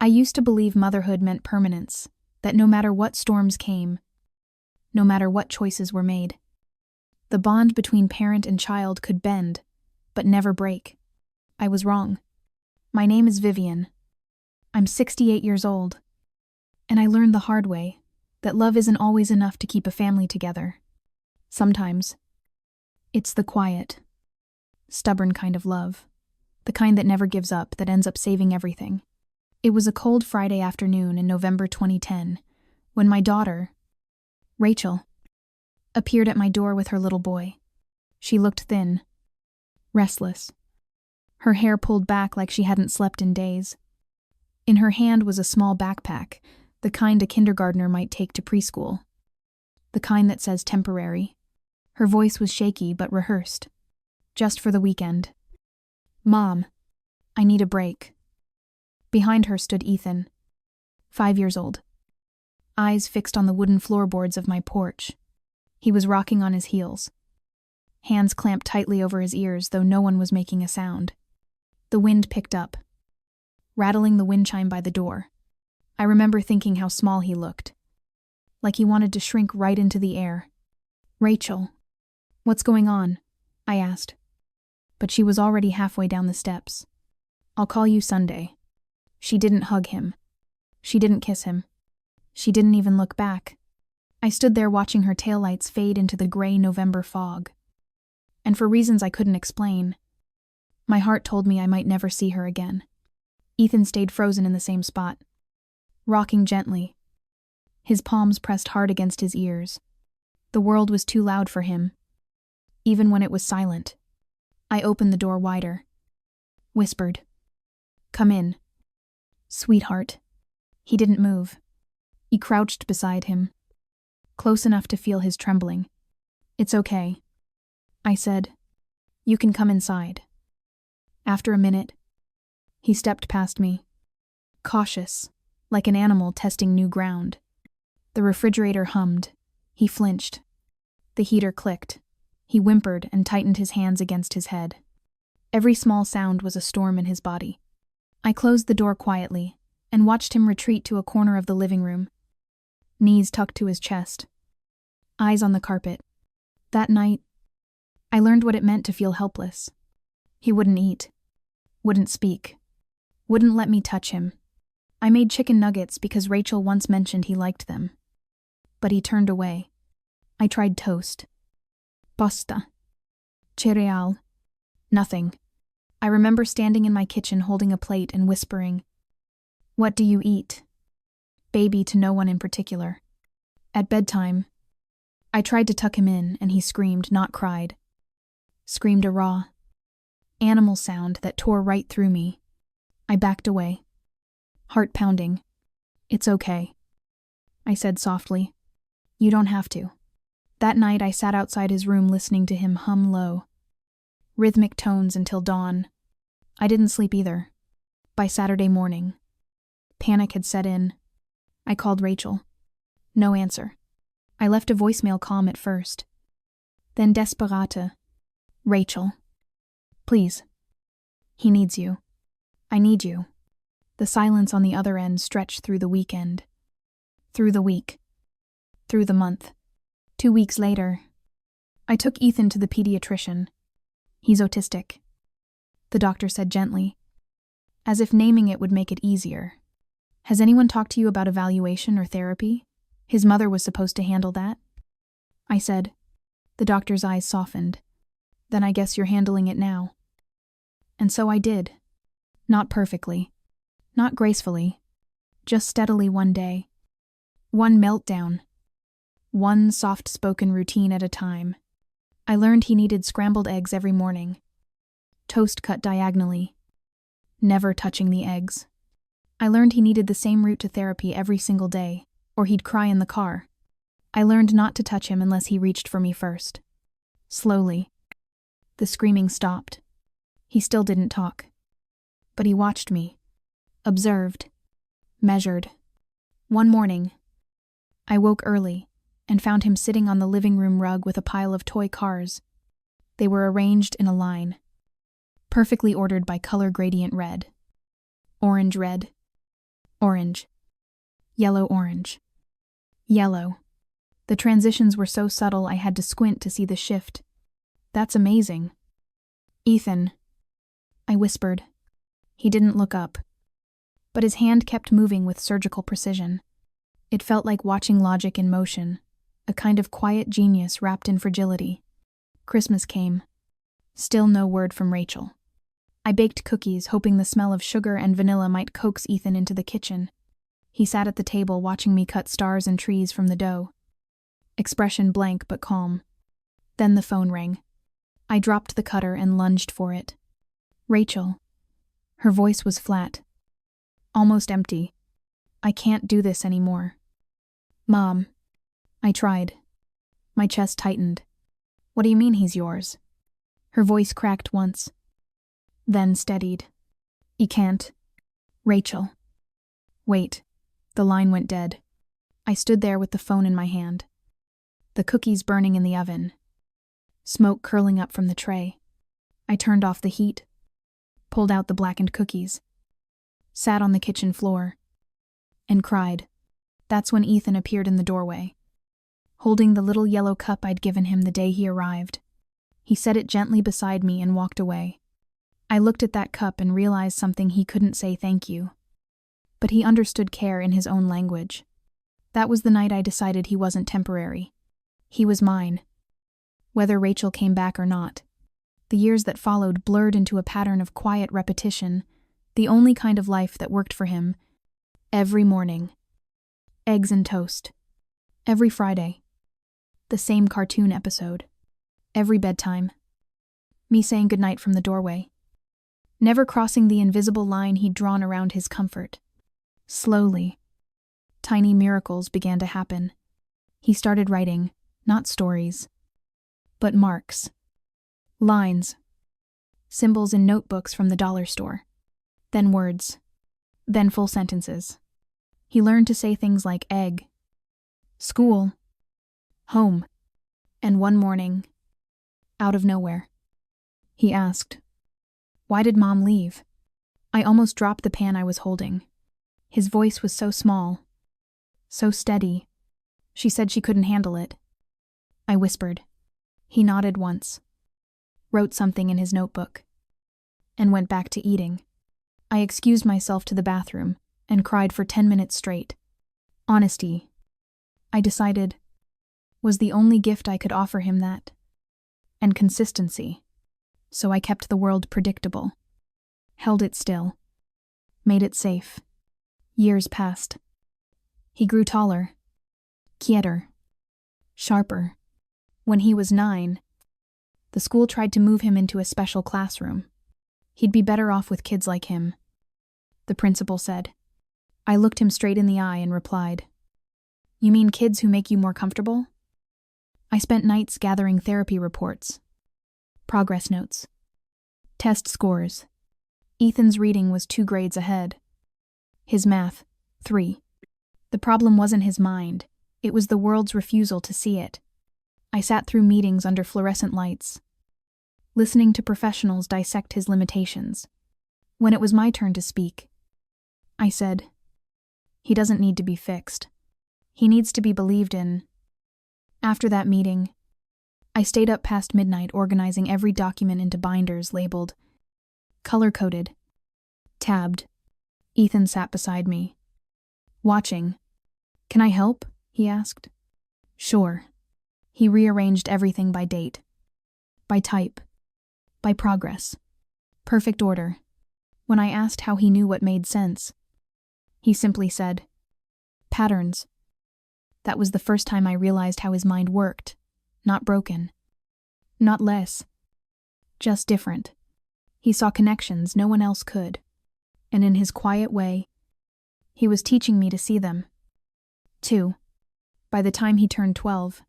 used to believe motherhood meant permanence, that no matter what storms came, no matter what choices were made, the bond between parent and child could bend, but never break. I was wrong. My name is Vivian. I'm 68 years old, and I learned the hard way that love isn't always enough to keep a family together. Sometimes, it's the quiet, stubborn kind of love, the kind that never gives up, that ends up saving everything. It was a cold Friday afternoon in November 2010 when my daughter, Rachel, appeared at my door with her little boy. She looked thin, restless, her hair pulled back like she hadn't slept in days. In her hand was a small backpack, the kind a kindergartner might take to preschool, the kind that says temporary. Her voice was shaky but rehearsed. Just for the weekend. Mom, I need a break. Behind her stood Ethan, 5 years old, eyes fixed on the wooden floorboards of my porch. He was rocking on his heels, hands clamped tightly over his ears, though no one was making a sound. The wind picked up, rattling the wind chime by the door. I remember thinking how small he looked, like he wanted to shrink right into the air. Rachel, what's going on? I asked, but she was already halfway down the steps. I'll call you Sunday. She didn't hug him. She didn't kiss him. She didn't even look back. I stood there watching her taillights fade into the gray November fog. And for reasons I couldn't explain, my heart told me I might never see her again. Ethan stayed frozen in the same spot, rocking gently, his palms pressed hard against his ears. The world was too loud for him, even when it was silent. I opened the door wider, whispered, "Come in." "Sweetheart." He didn't move. He crouched beside him, close enough to feel his trembling. "It's okay," I said. "You can come inside." After a minute, he stepped past me, cautious, like an animal testing new ground. The refrigerator hummed. He flinched. The heater clicked. He whimpered and tightened his hands against his head. Every small sound was a storm in his body. I closed the door quietly and watched him retreat to a corner of the living room, knees tucked to his chest, eyes on the carpet. That night, I learned what it meant to feel helpless. He wouldn't eat, wouldn't speak, wouldn't let me touch him. I made chicken nuggets because Rachel once mentioned he liked them. But he turned away. I tried toast, pasta, cereal, nothing. I remember standing in my kitchen holding a plate and whispering, "What do you eat?" Baby to no one in particular. At bedtime, I tried to tuck him in and he screamed, not cried. Screamed a raw, animal sound that tore right through me. I backed away, heart pounding. "It's okay," I said softly. "You don't have to." That night I sat outside his room listening to him hum low, rhythmic tones until dawn. I didn't sleep either. By Saturday morning, panic had set in. I called Rachel. No answer. I left a voicemail calm at first. Then desperata. "Rachel, please. He needs you. I need you." The silence on the other end stretched through the weekend, through the week, through the month. 2 weeks later, I took Ethan to the pediatrician. "He's autistic," the doctor said gently, as if naming it would make it easier. "Has anyone talked to you about evaluation or therapy? His mother was supposed to handle that." I said. The doctor's eyes softened. "Then I guess you're handling it now." And so I did. Not perfectly, not gracefully, just steadily one day. One meltdown. One soft-spoken routine at a time. I learned he needed scrambled eggs every morning. Toast cut diagonally. Never touching the eggs. I learned he needed the same route to therapy every single day, or he'd cry in the car. I learned not to touch him unless he reached for me first. Slowly, the screaming stopped. He still didn't talk. But he watched me, observed, measured. One morning, I woke early and found him sitting on the living room rug with a pile of toy cars. They were arranged in a line, perfectly ordered by color gradient red. Orange red, Orange. Yellow-orange. Yellow. The transitions were so subtle I had to squint to see the shift. That's amazing. Ethan. I whispered. He didn't look up. But his hand kept moving with surgical precision. It felt like watching logic in motion, a kind of quiet genius wrapped in fragility. Christmas came. Still no word from Rachel. I baked cookies, hoping the smell of sugar and vanilla might coax Ethan into the kitchen. He sat at the table watching me cut stars and trees from the dough. Expression blank but calm. Then the phone rang. I dropped the cutter and lunged for it. Rachel. Her voice was flat. Almost empty. I can't do this anymore. Mom. I tried. My chest tightened. What do you mean he's yours? Her voice cracked once. Then steadied. You can't. Rachel. Wait. The line went dead. I stood there with the phone in my hand. The cookies burning in the oven. Smoke curling up from the tray. I turned off the heat. Pulled out the blackened cookies. Sat on the kitchen floor. And cried. That's when Ethan appeared in the doorway, holding the little yellow cup I'd given him the day he arrived. He set it gently beside me and walked away. I looked at that cup and realized something: he couldn't say thank you. But he understood care in his own language. That was the night I decided he wasn't temporary. He was mine. Whether Rachel came back or not. The years that followed blurred into a pattern of quiet repetition, the only kind of life that worked for him. Every morning. Eggs and toast. Every Friday. The same cartoon episode. Every bedtime. Me saying goodnight from the doorway. Never crossing the invisible line he'd drawn around his comfort. Slowly. Tiny miracles began to happen. He started writing, not stories, but marks. Lines. Symbols in notebooks from the dollar store. Then words. Then full sentences. He learned to say things like egg, school, home, and one morning, out of nowhere, he asked, "Why did Mom leave?" I almost dropped the pan I was holding. His voice was so small, so steady. She said she couldn't handle it. I whispered. He nodded once, wrote something in his notebook, and went back to eating. I excused myself to the bathroom and cried for 10 minutes straight. Honesty, I decided, was the only gift I could offer him that. And consistency. So I kept the world predictable. Held it still. Made it safe. Years passed. He grew taller. Quieter. Sharper. When he was 9, the school tried to move him into a special classroom. He'd be better off with kids like him, the principal said. I looked him straight in the eye and replied, "You mean kids who make you more comfortable?" I spent nights gathering therapy reports, progress notes, test scores. Ethan's reading was 2 grades ahead. His math, 3. The problem wasn't his mind, it was the world's refusal to see it. I sat through meetings under fluorescent lights, listening to professionals dissect his limitations. When it was my turn to speak, I said, "He doesn't need to be fixed. He needs to be believed in." After that meeting, I stayed up past midnight organizing every document into binders labeled, color-coded, tabbed. Ethan sat beside me, watching. "Can I help?" he asked. "Sure." He rearranged everything by date, by type, by progress. Perfect order. When I asked how he knew what made sense, he simply said, "Patterns." That was the first time I realized how his mind worked. Not broken. Not less. Just different. He saw connections no one else could. And in his quiet way, he was teaching me to see them. 2. By the time he turned 12,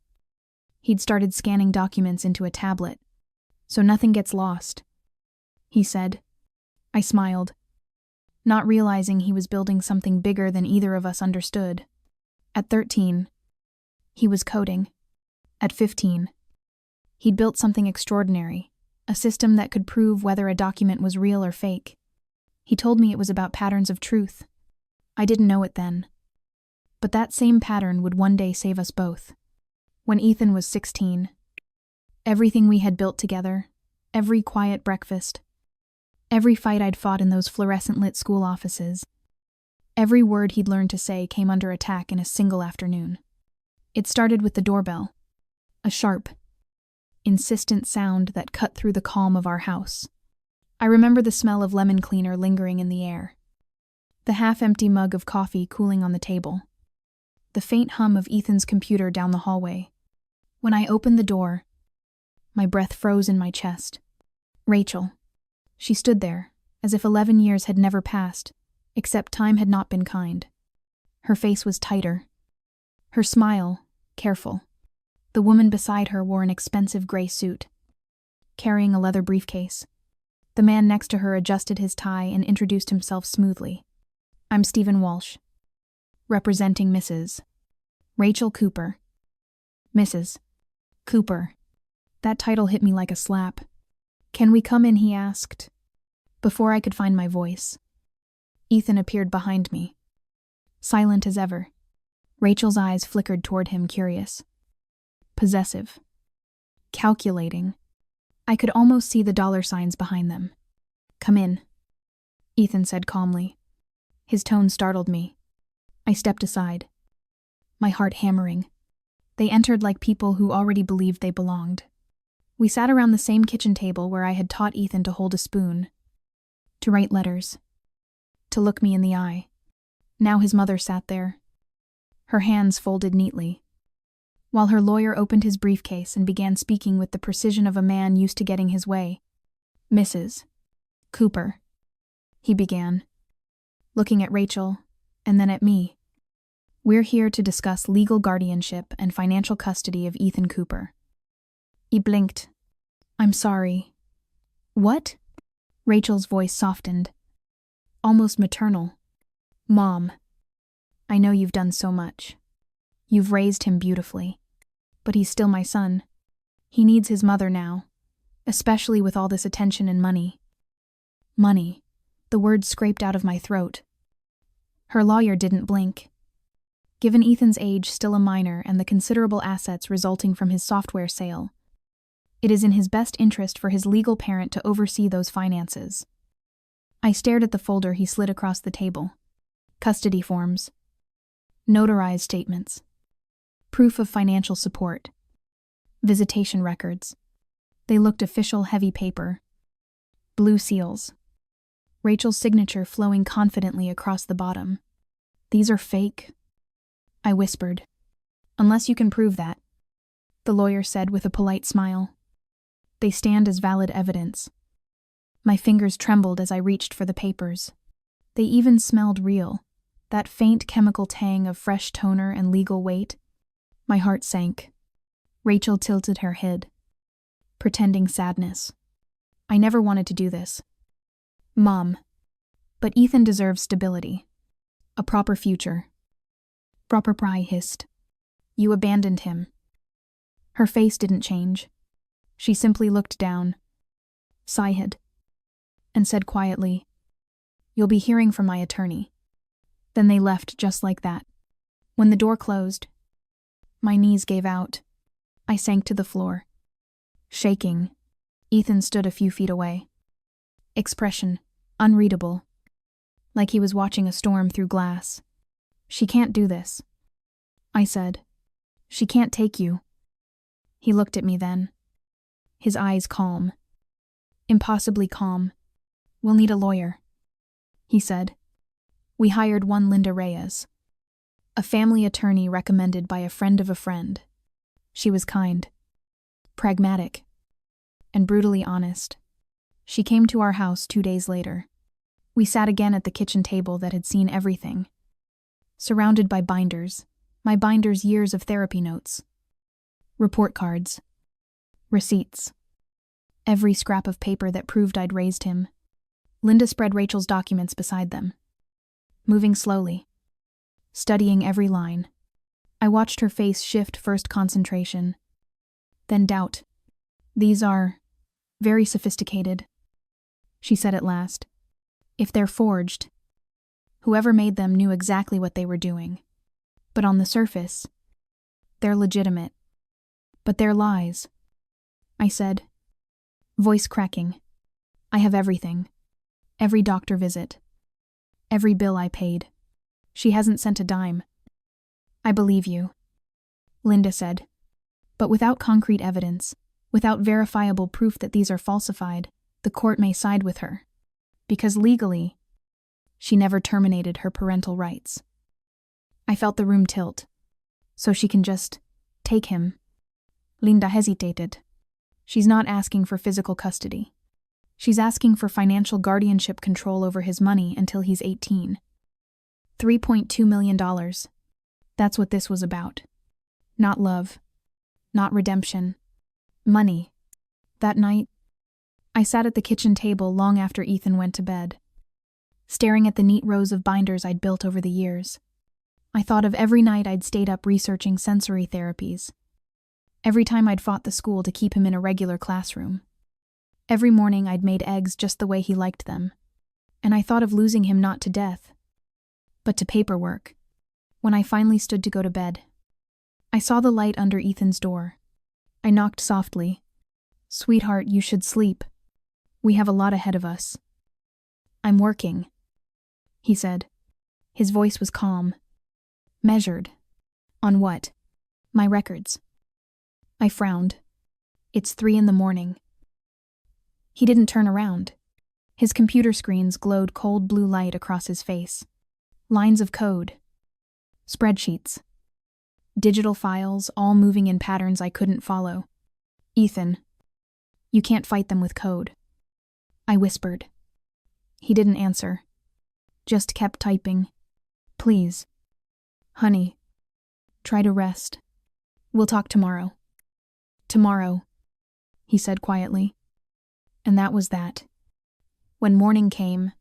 he'd started scanning documents into a tablet, so nothing gets lost, he said. I smiled, not realizing he was building something bigger than either of us understood. At 13, he was coding. At 15, he'd built something extraordinary, a system that could prove whether a document was real or fake. He told me it was about patterns of truth. I didn't know it then. But that same pattern would one day save us both. When Ethan was 16, everything we had built together, every quiet breakfast, every fight I'd fought in those fluorescent-lit school offices, every word he'd learned to say came under attack in a single afternoon. It started with the doorbell, a sharp, insistent sound that cut through the calm of our house. I remember the smell of lemon cleaner lingering in the air, the half-empty mug of coffee cooling on the table, the faint hum of Ethan's computer down the hallway. When I opened the door, my breath froze in my chest. Rachel. She stood there, as if 11 years had never passed, except time had not been kind. Her face was tighter. Her smile, careful. The woman beside her wore an expensive gray suit, carrying a leather briefcase. The man next to her adjusted his tie and introduced himself smoothly. I'm Stephen Walsh, representing Mrs. Rachel Cooper. Mrs. Cooper. That title hit me like a slap. Can we come in, he asked. Before I could find my voice, Ethan appeared behind me, silent as ever. Rachel's eyes flickered toward him, curious, possessive, calculating. I could almost see the dollar signs behind them. Come in, Ethan said calmly. His tone startled me. I stepped aside, my heart hammering. They entered like people who already believed they belonged. We sat around the same kitchen table where I had taught Ethan to hold a spoon, to write letters, to look me in the eye. Now his mother sat there, her hands folded neatly, while her lawyer opened his briefcase and began speaking with the precision of a man used to getting his way. Mrs. Cooper, he began, looking at Rachel and then at me. We're here to discuss legal guardianship and financial custody of Ethan Cooper. He blinked. I'm sorry. What? Rachel's voice softened, almost maternal. Mom, I know you've done so much. You've raised him beautifully. But he's still my son. He needs his mother now, especially with all this attention and money. Money. The word scraped out of my throat. Her lawyer didn't blink. Given Ethan's age, still a minor, and the considerable assets resulting from his software sale, it is in his best interest for his legal parent to oversee those finances. I stared at the folder he slid across the table. Custody forms. Notarized statements. Proof of financial support. Visitation records. They looked official, heavy paper. Blue seals. Rachel's signature flowing confidently across the bottom. These are fake, I whispered. Unless you can prove that, the lawyer said with a polite smile. They stand as valid evidence. My fingers trembled as I reached for the papers. They even smelled real, that faint chemical tang of fresh toner and legal weight. My heart sank. Rachel tilted her head, pretending sadness. I never wanted to do this. Mom, but Ethan deserves stability. A proper future. Proper pry hissed. You abandoned him. Her face didn't change. She simply looked down, sighed, and said quietly, You'll be hearing from my attorney. Then they left just like that. When the door closed, my knees gave out. I sank to the floor. Shaking, Ethan stood a few feet away. Expression, unreadable, like he was watching a storm through glass. She can't do this, I said. She can't take you. He looked at me then, his eyes calm, impossibly calm. We'll need a lawyer, he said. We hired one Linda Reyes, a family attorney recommended by a friend of a friend. She was kind, pragmatic, and brutally honest. She came to our house 2 days later. We sat again at the kitchen table that had seen everything, surrounded by binders, my binders' years of therapy notes, report cards, receipts, every scrap of paper that proved I'd raised him. Linda spread Rachel's documents beside them, moving slowly, studying every line. I watched her face shift, first concentration, then doubt. These are very sophisticated, she said at last. If they're forged, Whoever made them knew exactly what they were doing. But on the surface, they're legitimate. But they're lies, I said, voice cracking. I have everything. Every doctor visit. Every bill I paid. She hasn't sent a dime. I believe you, Linda said. But without concrete evidence, without verifiable proof that these are falsified, the court may side with her. Because legally, she never terminated her parental rights. I felt the room tilt. So she can just take him. Linda hesitated. She's not asking for physical custody. She's asking for financial guardianship control over his money until he's 18. $3.2 million. That's what this was about. Not love. Not redemption. Money. That night, I sat at the kitchen table long after Ethan went to bed, staring at the neat rows of binders I'd built over the years. I thought of every night I'd stayed up researching sensory therapies. Every time I'd fought the school to keep him in a regular classroom. Every morning I'd made eggs just the way he liked them. And I thought of losing him not to death, but to paperwork. When I finally stood to go to bed, I saw the light under Ethan's door. I knocked softly. Sweetheart, you should sleep. We have a lot ahead of us. I'm working, he said. His voice was calm. Measured. On what? My records. I frowned. It's 3 a.m. He didn't turn around. His computer screens glowed cold blue light across his face. Lines of code. Spreadsheets. Digital files, all moving in patterns I couldn't follow. Ethan, you can't fight them with code. I whispered. He didn't answer. Just kept typing. Please. Honey. Try to rest. We'll talk tomorrow. Tomorrow, he said quietly. And that was that. When morning came,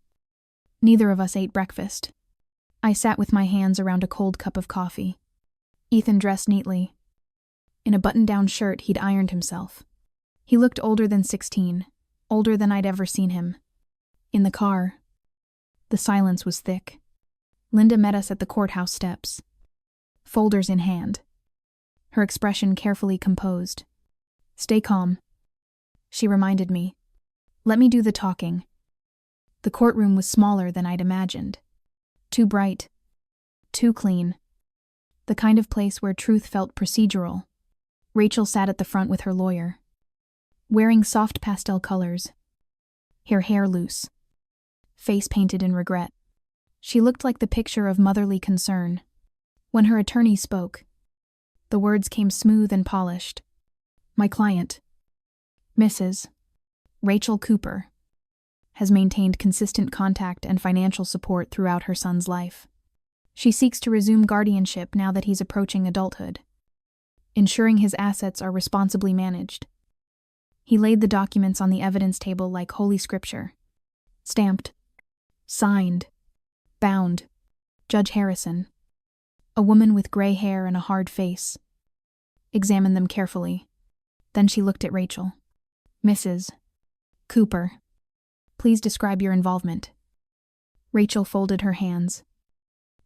neither of us ate breakfast. I sat with my hands around a cold cup of coffee. Ethan dressed neatly. In a button-down shirt he'd ironed himself. He looked older than 16, older than I'd ever seen him. In the car, the silence was thick. Linda met us at the courthouse steps, folders in hand, her expression carefully composed. Stay calm, she reminded me. Let me do the talking. The courtroom was smaller than I'd imagined. Too bright, too clean. The kind of place where truth felt procedural. Rachel sat at the front with her lawyer, wearing soft pastel colors, her hair loose, face painted in regret. She looked like the picture of motherly concern. When her attorney spoke, the words came smooth and polished. My client, Mrs. Rachel Cooper, has maintained consistent contact and financial support throughout her son's life. She seeks to resume guardianship now that he's approaching adulthood, ensuring his assets are responsibly managed. He laid the documents on the evidence table like holy scripture. Stamped. Signed. Bound. Judge Harrison. A woman with gray hair and a hard face. Examined them carefully. Then she looked at Rachel. Mrs. Cooper, please describe your involvement. Rachel folded her hands,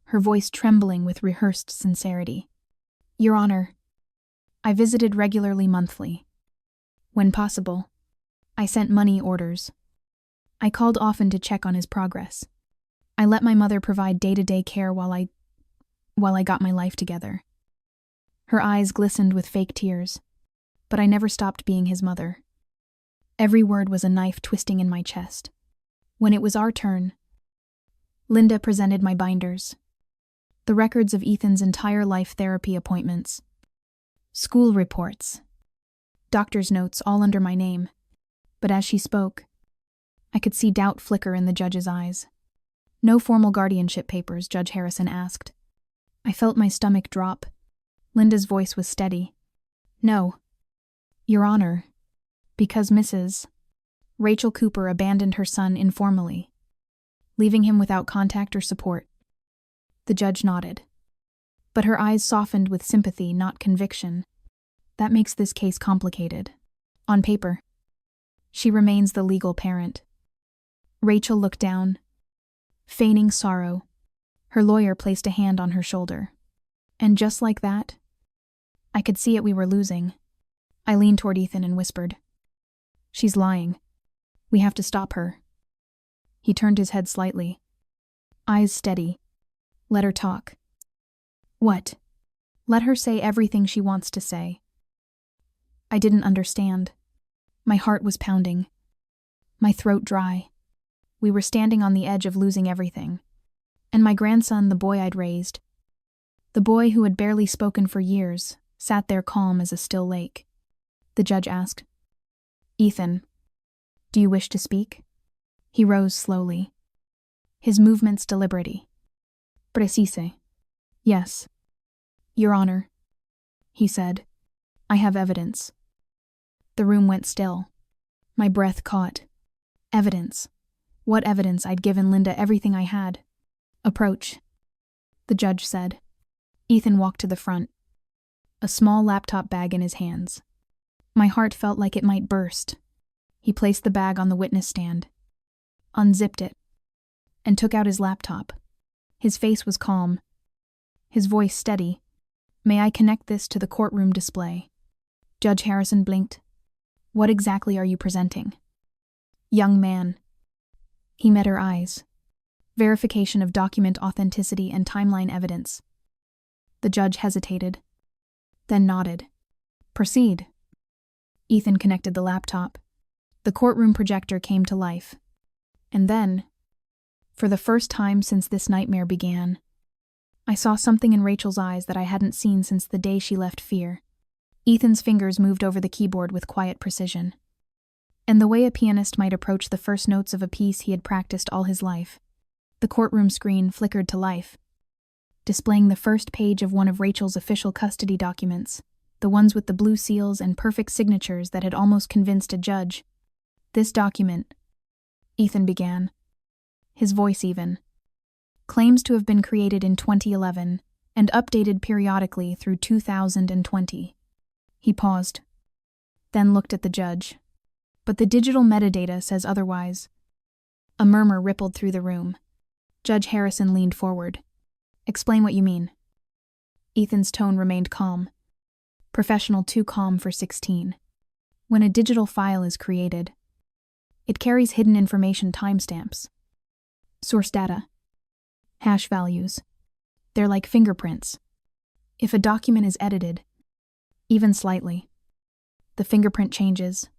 her voice trembling with rehearsed sincerity. Your Honor, I visited regularly monthly. When possible, I sent money orders. I called often to check on his progress. I let my mother provide day-to-day care while I got my life together. Her eyes glistened with fake tears, but I never stopped being his mother. Every word was a knife twisting in my chest. When it was our turn, Linda presented my binders. The records of Ethan's entire life therapy appointments. School reports. Doctor's notes all under my name. But as she spoke, I could see doubt flicker in the judge's eyes. No formal guardianship papers, Judge Harrison asked. I felt my stomach drop. Linda's voice was steady. No, Your Honor, because Mrs. Rachel Cooper abandoned her son informally, leaving him without contact or support. The judge nodded, but her eyes softened with sympathy, not conviction. That makes this case complicated. On paper, she remains the legal parent. Rachel looked down, feigning sorrow. Her lawyer placed a hand on her shoulder. And just like that, I could see it, we were losing. I leaned toward Ethan and whispered, "She's lying. We have to stop her." He turned his head slightly. Eyes steady. "Let her talk." "What?" "Let her say everything she wants to say." I didn't understand. My heart was pounding. My throat dry. We were standing on the edge of losing everything. And my grandson, the boy I'd raised, the boy who had barely spoken for years, sat there calm as a still lake. The judge asked, "Ethan, do you wish to speak?" He rose slowly, his movements deliberate. "Precise." "Yes, Your Honor," he said. "I have evidence." The room went still. My breath caught. Evidence. What evidence? I'd given Linda everything I had. "Approach," the judge said. Ethan walked to the front, a small laptop bag in his hands. My heart felt like it might burst. He placed the bag on the witness stand, unzipped it, and took out his laptop. His face was calm, his voice steady. "May I connect this to the courtroom display?" Judge Harrison blinked. "What exactly are you presenting?" "Young man." He met her eyes. Verification of document authenticity and timeline evidence. The judge hesitated, then nodded. "Proceed." Ethan connected the laptop. The courtroom projector came to life. And then, for the first time since this nightmare began, I saw something in Rachel's eyes that I hadn't seen since the day she left Fear. Ethan's fingers moved over the keyboard with quiet precision. And the way a pianist might approach the first notes of a piece he had practiced all his life, the courtroom screen flickered to life, displaying the first page of one of Rachel's official custody documents, the ones with the blue seals and perfect signatures that had almost convinced a judge. "This document," Ethan began, his voice even, "claims to have been created in 2011 and updated periodically through 2020. He paused, then looked at the judge. "But the digital metadata says otherwise." A murmur rippled through the room. Judge Harrison leaned forward. "Explain what you mean." Ethan's tone remained calm. Professional, too calm for 16. When a digital file is created, it carries hidden information timestamps, source data, hash values. They're like fingerprints. If a document is edited, even slightly, the fingerprint changes.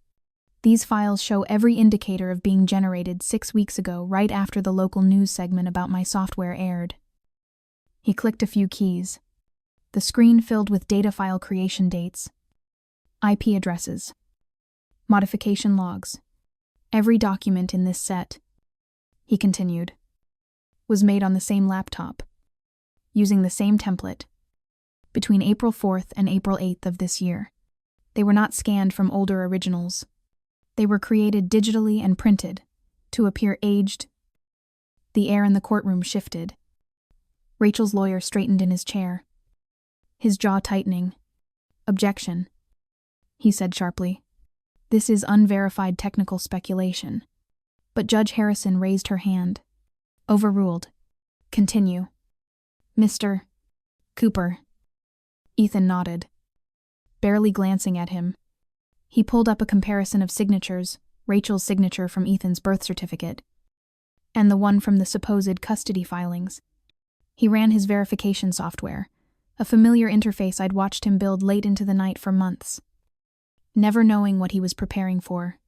These files show every indicator of being generated 6 weeks ago, right after the local news segment about my software aired. He clicked a few keys. The screen filled with data file creation dates, IP addresses, modification logs. Every document in this set, he continued, was made on the same laptop, using the same template, between April 4th and April 8th of this year. They were not scanned from older originals. They were created digitally and printed to appear aged. The air in the courtroom shifted. Rachel's lawyer straightened in his chair, his jaw tightening. "Objection," he said sharply. "This is unverified technical speculation." But Judge Harrison raised her hand. "Overruled. Continue." "Mr. Cooper." Ethan nodded, barely glancing at him. He pulled up a comparison of signatures, Rachel's signature from Ethan's birth certificate, and the one from the supposed custody filings. He ran his verification software, a familiar interface I'd watched him build late into the night for months, never knowing what he was preparing for.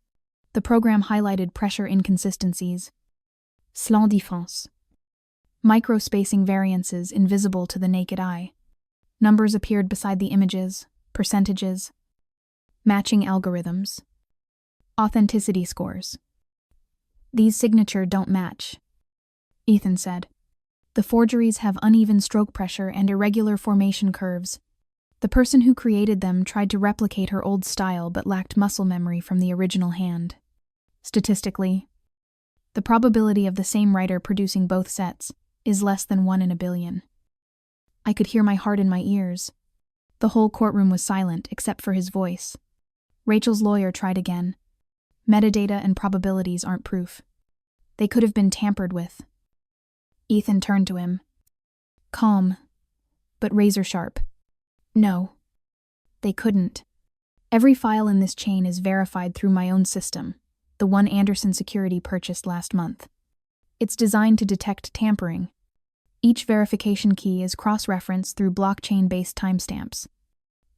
The program highlighted pressure inconsistencies, slant différence, micro-spacing variances invisible to the naked eye. Numbers appeared beside the images, percentages, matching algorithms, authenticity scores. "These signatures don't match," Ethan said. "The forgeries have uneven stroke pressure and irregular formation curves. The person who created them tried to replicate her old style but lacked muscle memory from the original hand. Statistically, the probability of the same writer producing both sets is less than 1 in a billion." I could hear my heart in my ears. The whole courtroom was silent except for his voice. Rachel's lawyer tried again. "Metadata and probabilities aren't proof. They could have been tampered with." Ethan turned to him. Calm, but razor sharp. No, they couldn't. Every file in this chain is verified through my own system, the one Anderson Security purchased last month. It's designed to detect tampering. Each verification key is cross-referenced through blockchain-based timestamps.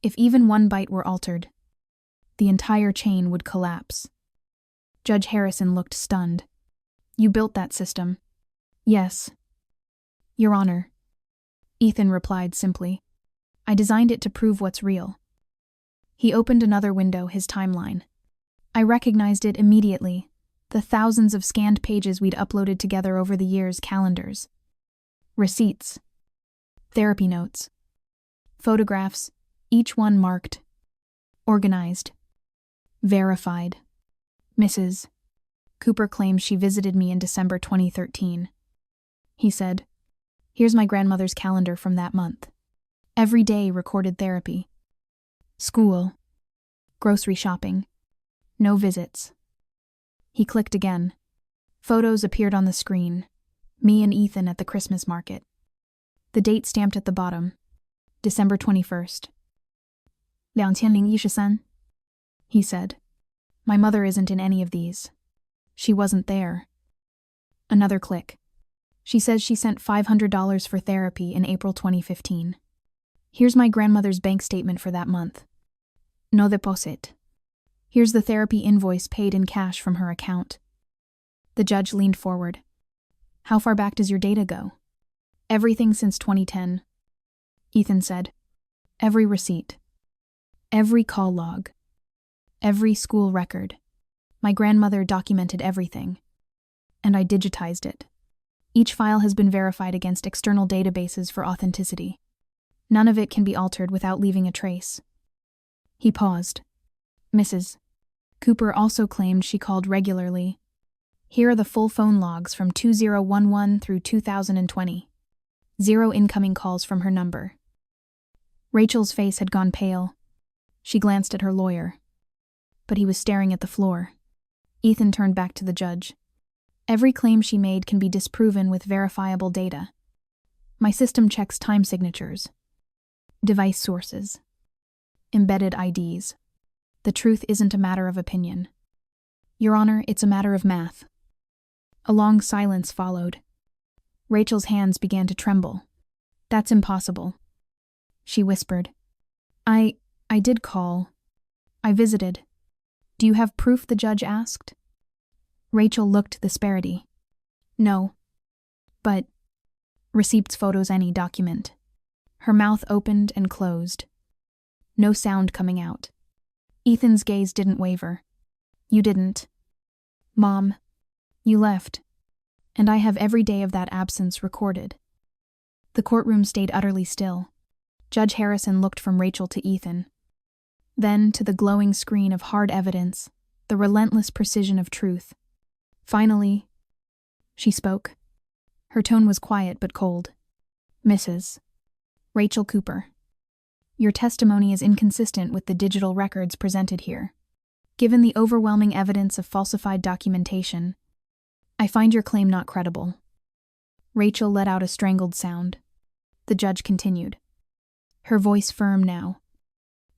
If even one byte were altered, the entire chain would collapse. Judge Harrison looked stunned. You built that system? Yes. Your Honor. Ethan replied simply. I designed it to prove what's real. He opened another window, his timeline. I recognized it immediately. The thousands of scanned pages we'd uploaded together over the years, calendars, receipts, therapy notes, photographs, each one marked, organized, verified. Mrs. Cooper claims she visited me in December 2013. He said, here's my grandmother's calendar from that month. Every day recorded therapy. School. Grocery shopping. No visits. He clicked again. Photos appeared on the screen. Me and Ethan at the Christmas market. The date stamped at the bottom. December 21st. 2013. He said. My mother isn't in any of these. She wasn't there. Another click. She says she sent $500 for therapy in April 2015. Here's my grandmother's bank statement for that month. No deposit. Here's the therapy invoice paid in cash from her account. The judge leaned forward. How far back does your data go? Everything since 2010. Ethan said. Every receipt. Every call log. Every school record. My grandmother documented everything. And I digitized it. Each file has been verified against external databases for authenticity. None of it can be altered without leaving a trace. He paused. Mrs. Cooper also claimed she called regularly. Here are the full phone logs from 2011 through 2020. 0 incoming calls from her number. Rachel's face had gone pale. She glanced at her lawyer. But he was staring at the floor. Ethan turned back to the judge. Every claim she made can be disproven with verifiable data. My system checks time signatures, device sources, embedded IDs. The truth isn't a matter of opinion. Your Honor, it's a matter of math. A long silence followed. Rachel's hands began to tremble. That's impossible. She whispered. I did call. I visited. Do you have proof? The judge asked. Rachel looked the disparity. No. But receipts, photos, any document. Her mouth opened and closed. No sound coming out. Ethan's gaze didn't waver. You didn't. Mom, you left. And I have every day of that absence recorded. The courtroom stayed utterly still. Judge Harrison looked from Rachel to Ethan. Then to the glowing screen of hard evidence, the relentless precision of truth. Finally, she spoke. Her tone was quiet but cold. Mrs. Rachel Cooper, your testimony is inconsistent with the digital records presented here. Given the overwhelming evidence of falsified documentation, I find your claim not credible. Rachel let out a strangled sound. The judge continued. Her voice firm now,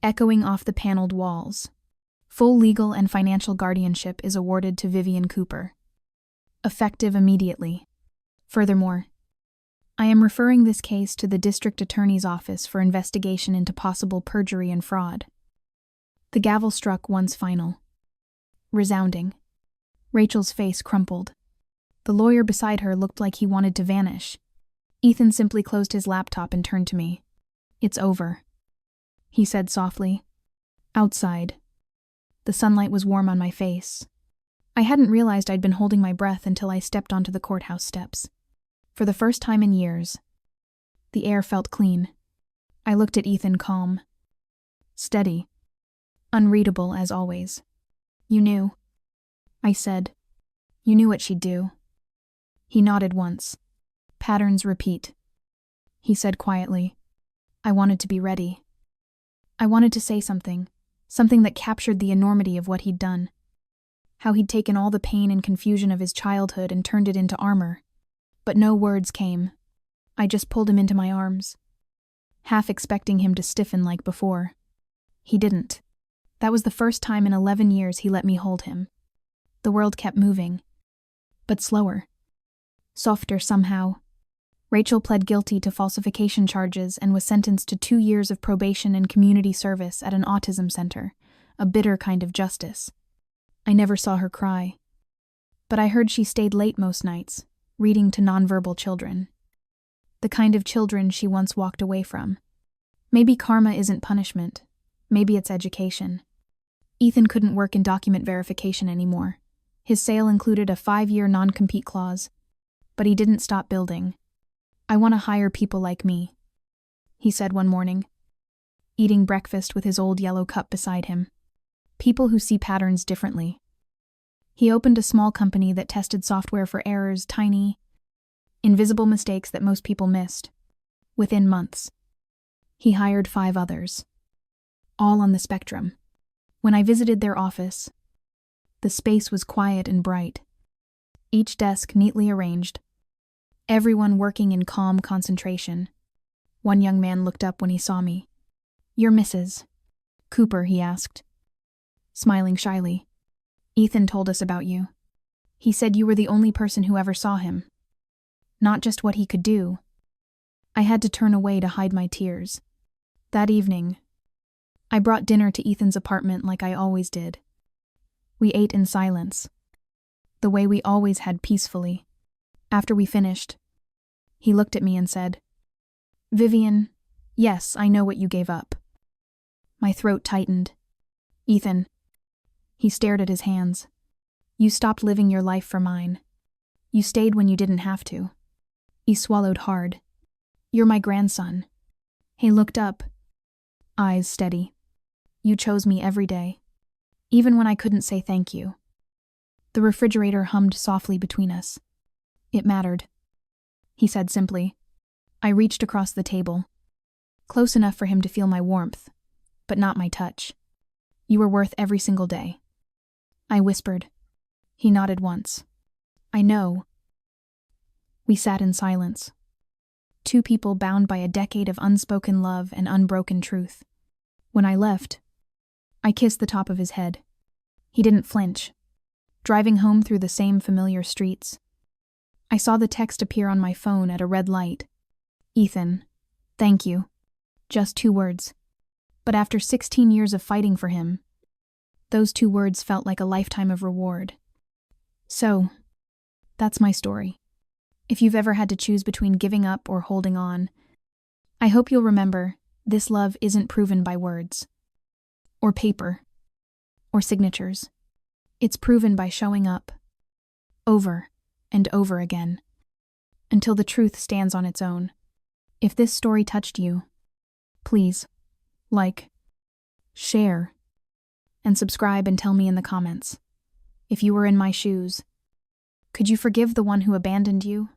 echoing off the paneled walls. Full legal and financial guardianship is awarded to Vivian Cooper. Effective immediately. Furthermore, I am referring this case to the District Attorney's Office for investigation into possible perjury and fraud. The gavel struck once final. Resounding. Rachel's face crumpled. The lawyer beside her looked like he wanted to vanish. Ethan simply closed his laptop and turned to me. It's over, he said softly. Outside. The sunlight was warm on my face. I hadn't realized I'd been holding my breath until I stepped onto the courthouse steps. For the first time in years, the air felt clean. I looked at Ethan calm. Steady. Unreadable as always. You knew. I said. You knew what she'd do. He nodded once. Patterns repeat. He said quietly. I wanted to be ready. I wanted to say something that captured the enormity of what he'd done. How he'd taken all the pain and confusion of his childhood and turned it into armor. But no words came. I just pulled him into my arms, half expecting him to stiffen like before. He didn't. That was the first time in 11 years he let me hold him. The world kept moving, but slower. Softer somehow. Rachel pled guilty to falsification charges and was sentenced to 2 years of probation and community service at an autism center, a bitter kind of justice. I never saw her cry, but I heard she stayed late most nights, reading to nonverbal children. The kind of children she once walked away from. Maybe karma isn't punishment. Maybe it's education. Ethan couldn't work in document verification anymore. His sale included a 5-year non-compete clause, but he didn't stop building. "I want to hire people like me," he said one morning, eating breakfast with his old yellow cup beside him. People who see patterns differently. He opened a small company that tested software for errors, tiny, invisible mistakes that most people missed. Within months, he hired 5 others, all on the spectrum. When I visited their office, the space was quiet and bright, each desk neatly arranged, everyone working in calm concentration. One young man looked up when he saw me. "You're Mrs. Cooper," he asked, smiling shyly. "Ethan told us about you. He said you were the only person who ever saw him. Not just what he could do." I had to turn away to hide my tears. That evening, I brought dinner to Ethan's apartment like I always did. We ate in silence, the way we always had peacefully. After we finished, he looked at me and said, "Vivian, yes, I know what you gave up." My throat tightened. "Ethan," he stared at his hands, "you stopped living your life for mine. You stayed when you didn't have to." He swallowed hard. "You're my grandson." He looked up, eyes steady. "You chose me every day, even when I couldn't say thank you." The refrigerator hummed softly between us. "It mattered," he said simply. I reached across the table, close enough for him to feel my warmth, but not my touch. "You were worth every single day," I whispered. He nodded once. "I know." We sat in silence. 2 people bound by a decade of unspoken love and unbroken truth. When I left, I kissed the top of his head. He didn't flinch. Driving home through the same familiar streets, I saw the text appear on my phone at a red light. "Ethan, thank you." Just 2 words. But after 16 years of fighting for him, those 2 words felt like a lifetime of reward. So, that's my story. If you've ever had to choose between giving up or holding on, I hope you'll remember this love isn't proven by words, or paper, or signatures. It's proven by showing up, over and over again, until the truth stands on its own. If this story touched you, please, like, share, and subscribe and tell me in the comments. If you were in my shoes, could you forgive the one who abandoned you?